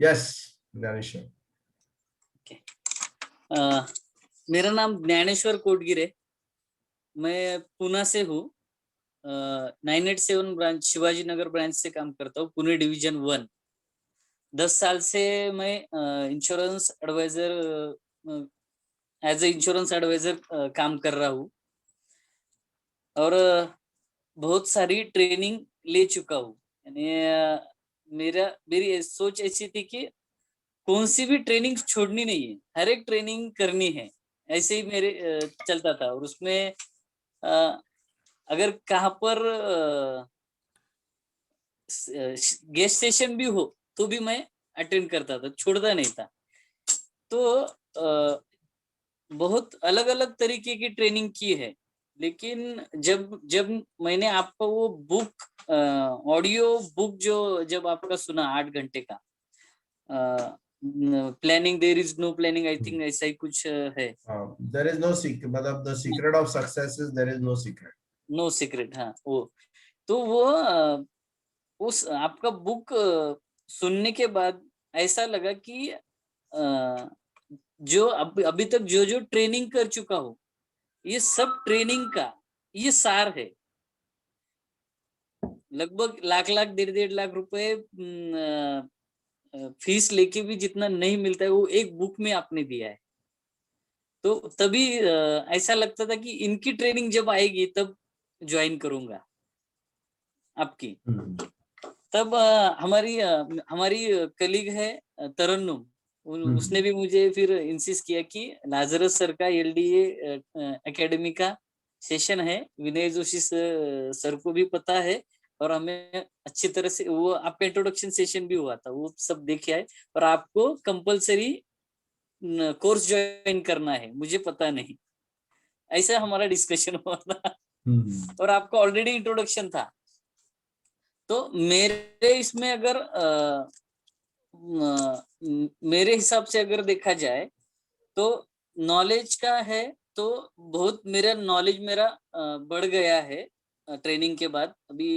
Yes Dnyaneshwar. मेरा नाम ज्ञानेश्वर कोटगिरे, मैं पुणे से हूँ। 987 ब्रांच, शिवाजी नगर ब्रांच से काम करता हूँ, पुणे डिवीजन 1। 10 साल से मैं insurance advisor, as a insurance advisor काम कर रहा हूँ और बहुत सारी ट्रेनिंग ले चुका हूँ। यानी मेरी सोच ऐसी थी कि कौन सी भी ट्रेनिंग छोड़नी नहीं है, हर एक ट्रेनिंग करनी है। ऐसे ही मेरे चलता था। और उसमें अगर कहाँ पर गेस्ट सेशन भी हो तो भी मैं अटेंड करता था, छोड़ता नहीं था। तो बहुत अलग अलग तरीके की ट्रेनिंग की है। लेकिन जब जब मैंने आपका वो बुक, ऑडियो बुक जो जब आपका सुना 8 घंटे का, planning there is no planning, I think ऐसा ही कुछ है। देयर इज नो सीक्रेट, मतलब the secret of success is there is no secret. No secret, हाँ। वो तो वो उस आपका बुक सुनने के बाद ऐसा लगा कि जो अभी तक जो जो ट्रेनिंग कर चुका हूँ, ये सब ट्रेनिंग का ये सार है। लगभग लाख लाख 1.5 लाख रुपए फीस लेके भी जितना नहीं मिलता है, वो एक बुक में आपने दिया है। तो तभी ऐसा लगता था कि इनकी ट्रेनिंग जब आएगी तब ज्वाइन करूंगा आपकी। तब हमारी कलीग है तरन्नुम, उसने भी मुझे फिर इंसिस्ट किया कि लाजरस सर का एलडीए एकेडमी का सेशन है, विनय जोशी सर को भी पता है, और हमें अच्छी तरह से वो आपका इंट्रोडक्शन सेशन भी हुआ था, वो सब देखे आए। और आपको कंपलसरी कोर्स ज्वाइन करना है, मुझे पता नहीं, ऐसा हमारा डिस्कशन हुआ था। और आपका ऑलरेडी इंट्रोडक्शन था। तो मेरे इसमें अगर मेरे हिसाब से अगर देखा जाए तो नॉलेज का है, तो बहुत मेरा नॉलेज मेरा बढ़ गया है ट्रेनिंग के बाद। अभी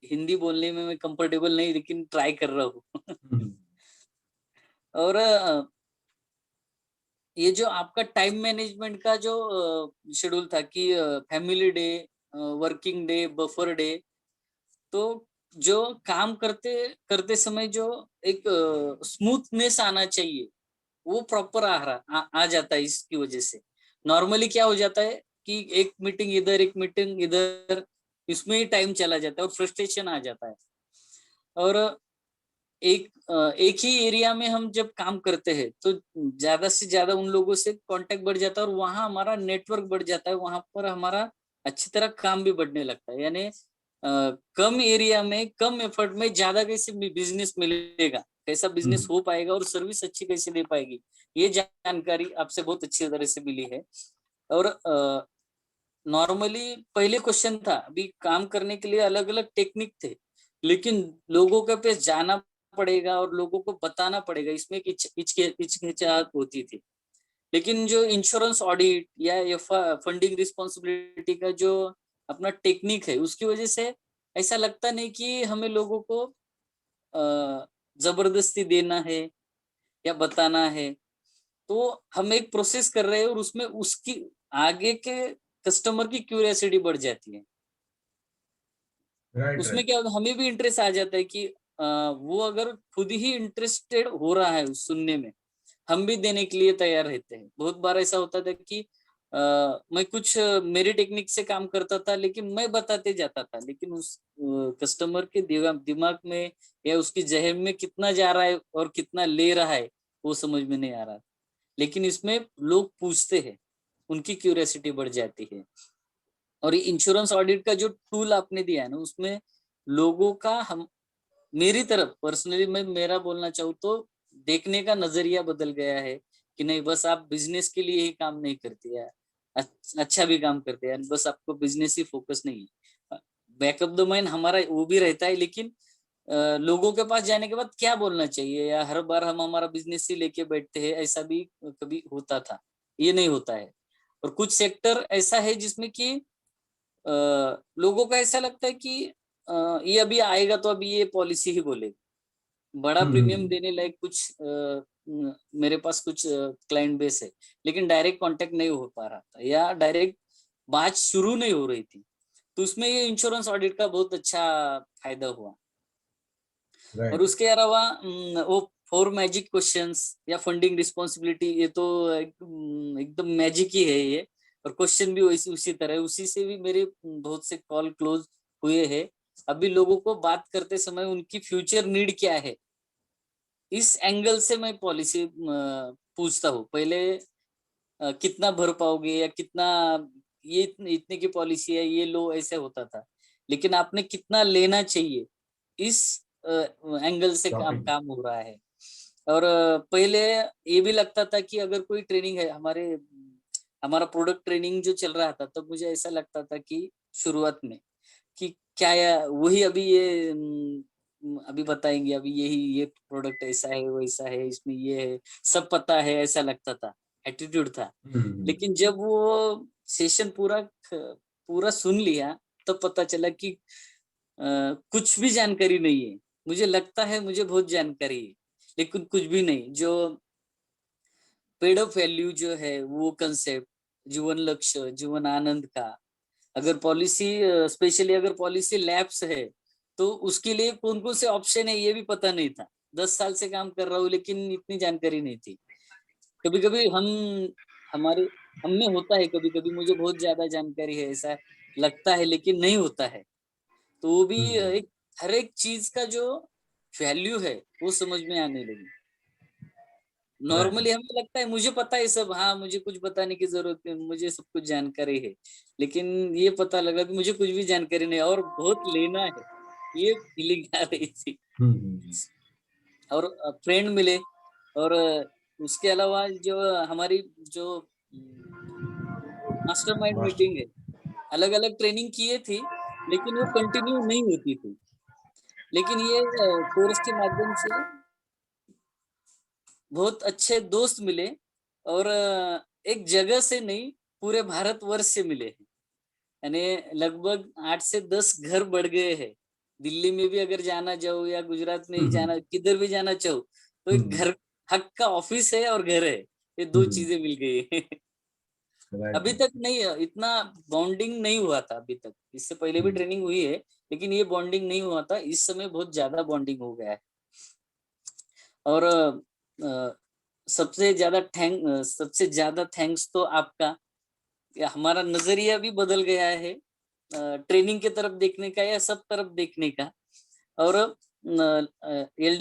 हिंदी बोलने में मैं कंफर्टेबल नहीं, लेकिन ट्राई कर रहा हूँ। और ये जो आपका टाइम मैनेजमेंट का जो शेड्यूल था कि family day, working day, buffer day, तो जो काम करते करते समय जो एक स्मूथनेस आना चाहिए, वो प्रॉपर आ जाता है। इसकी वजह से नॉर्मली क्या हो जाता है कि एक मीटिंग इधर, एक मीटिंग इधर, इसमें ही टाइम चला जाता है और फ्रस्ट्रेशन आ जाता है। और एक ही एरिया में हम जब काम करते हैं तो ज्यादा से ज्यादा उन लोगों से कांटेक्ट बढ़ जाता है, और वहां हमारा नेटवर्क बढ़ जाता है, वहां पर हमारा अच्छी तरह काम भी बढ़ने लगता है। यानी कम एरिया में कम एफर्ट में ज्यादा कैसे बिजनेस मिलेगा, कैसा बिजनेस हो पाएगा, और सर्विस अच्छी कैसे दे पाएगी, ये जानकारी आपसे बहुत अच्छी तरह से मिली है। और नॉर्मली पहले क्वेश्चन था, अभी काम करने के लिए अलग अलग टेक्निक थे, लेकिन लोगों के पास जाना पड़ेगा और लोगों को बताना पड़ेगा, इसमें हिचकिचाहट होती थी। लेकिन जो इंश्योरेंस ऑडिट या फंडिंग रिस्पॉन्सिबिलिटी का जो अपना टेक्निक है, उसकी वजह से ऐसा लगता नहीं कि हमें लोगों को जबरदस्ती देना है या बताना है। तो हम एक प्रोसेस कर रहे हैं और उसमें उसकी आगे के कस्टमर की क्यूरियोसिटी बढ़ जाती है। उसमें क्या होता है, हमें भी इंटरेस्ट आ जाता है कि वो अगर खुद ही इंटरेस्टेड हो रहा है सुनने में, हम भी देने के लिए तैयार रहते हैं। बहुत बार ऐसा होता था कि मैं कुछ मेरी टेक्निक से काम करता था, लेकिन मैं बताते जाता था, लेकिन उस कस्टमर के दिमाग में या उसकी जहन में कितना जा रहा है और कितना ले रहा है, वो समझ में नहीं आ रहा। लेकिन इसमें लोग पूछते हैं, उनकी क्यूरियोसिटी बढ़ जाती है। और ये इंश्योरेंस ऑडिट का जो टूल आपने दिया है ना, उसमें लोगों का, हम मेरी तरफ पर्सनली मैं मेरा बोलना चाहूँ तो, देखने का नजरिया बदल गया है कि नहीं, बस आप बिजनेस के लिए ही काम नहीं करते हैं, अच्छा भी काम करते हैं, बस आपको बिजनेस ही फोकस नहीं है। बैकअप द माइंड हमारा वो भी रहता है, लेकिन लोगों के पास जाने के बाद क्या बोलना चाहिए, या हर बार हम हमारा बिजनेस ही लेके बैठते हैं, ऐसा भी कभी होता था। ये नहीं होता है। और कुछ सेक्टर ऐसा है जिसमें कि लोगों को ऐसा लगता है कि ये अभी आएगा तो अभी ये पॉलिसी ही बोलेगा, बड़ा प्रीमियम हम्म, देने लायक कुछ मेरे पास कुछ क्लाइंट बेस है, लेकिन डायरेक्ट कांटेक्ट नहीं हो पा रहा था या डायरेक्ट बात शुरू नहीं हो रही थी। तो उसमें ये इंश्योरेंस ऑडिट का बहुत अच्छा फायदा हुआ। और राइट। उसके अलावा वो फोर मैजिक क्वेश्चंस या फंडिंग रिस्पॉन्सिबिलिटी, ये तो एकदम मैजिक ही है ये। और क्वेश्चन भी वैसे उसी तरह है, उसी से भी मेरे बहुत से कॉल क्लोज हुए हैं। अभी लोगों को बात करते समय उनकी फ्यूचर नीड क्या है, इस एंगल से मैं पॉलिसी पूछता हूँ। पहले कितना भर पाओगे या कितना, ये इतने की पॉलिसी है, ये लो, ऐसे होता था। लेकिन आपने कितना लेना चाहिए, इस एंगल से काम टॉपिक। काम हो रहा है। और पहले ये भी लगता था कि अगर कोई ट्रेनिंग है, हमारा प्रोडक्ट ट्रेनिंग जो चल रहा था, तब मुझे ऐसा लगता था कि शुरुआत में कि क्या वही अभी ये अभी बताएंगे, अभी यही ये प्रोडक्ट ऐसा है वैसा है, इसमें ये है, सब पता है, ऐसा लगता था, एटीट्यूड था। हम्म, लेकिन जब वो सेशन पूरा सुन लिया, तब पता चला कि कुछ भी जानकारी नहीं है। मुझे लगता है मुझे बहुत जानकारी है, लेकिन कुछ भी नहीं। जो पेड ऑफ वैल्यू जो है, वो कंसेप्ट, जीवन लक्ष्य, जीवन आनंद का, अगर पॉलिसी, स्पेशली अगर पॉलिसी लैप्स है, तो उसके लिए कौन कौन से ऑप्शन है, ये भी पता नहीं था। 10 साल से काम कर रहा हूँ, लेकिन इतनी जानकारी नहीं थी। कभी कभी हमारे हम में होता है, कभी कभी मुझे बहुत ज्यादा जानकारी है ऐसा लगता है, लेकिन नहीं होता है। तो वो भी हम्म, एक, हर एक चीज का जो वैल्यू है, वो समझ में आने लगी। राइट। नॉर्मली हमें लगता है मुझे पता है सब, हाँ मुझे कुछ बताने की जरूरत नहीं, मुझे सब कुछ जानकारी है। लेकिन ये पता लगा कि मुझे कुछ भी जानकारी नहीं है और बहुत लेना है, ये फीलिंग आ रही थी। हम्म, और फ्रेंड मिले। और उसके अलावा जो हमारी जो मास्टरमाइंड मास्टर। मीटिंग है, अलग अलग ट्रेनिंग किए थी, लेकिन वो कंटिन्यू नहीं होती थी। लेकिन ये कोर्स के माध्यम से बहुत अच्छे दोस्त मिले। और एक जगह से नहीं, पूरे भारतवर्ष से मिले हैं। यानी लगभग 8 से 10 घर बढ़ गए हैं। दिल्ली में भी अगर जाना चाहो या गुजरात में ही हम्म, जाना, किधर भी जाना चाहो, तो एक हम्म, घर, हक का ऑफिस है और घर है, ये दो चीजें मिल गई है। राइट। अभी तक नहीं, इतना बॉन्डिंग नहीं हुआ था अभी तक। इससे पहले भी ट्रेनिंग हुई है, लेकिन ये बॉन्डिंग नहीं हुआ था। इस समय बहुत ज्यादा बॉन्डिंग हो गया है। और सबसे ज्यादा थैंक्स तो आपका, या हमारा नजरिया भी बदल गया है ट्रेनिंग की तरफ देखने का या सब तरफ देखने का। और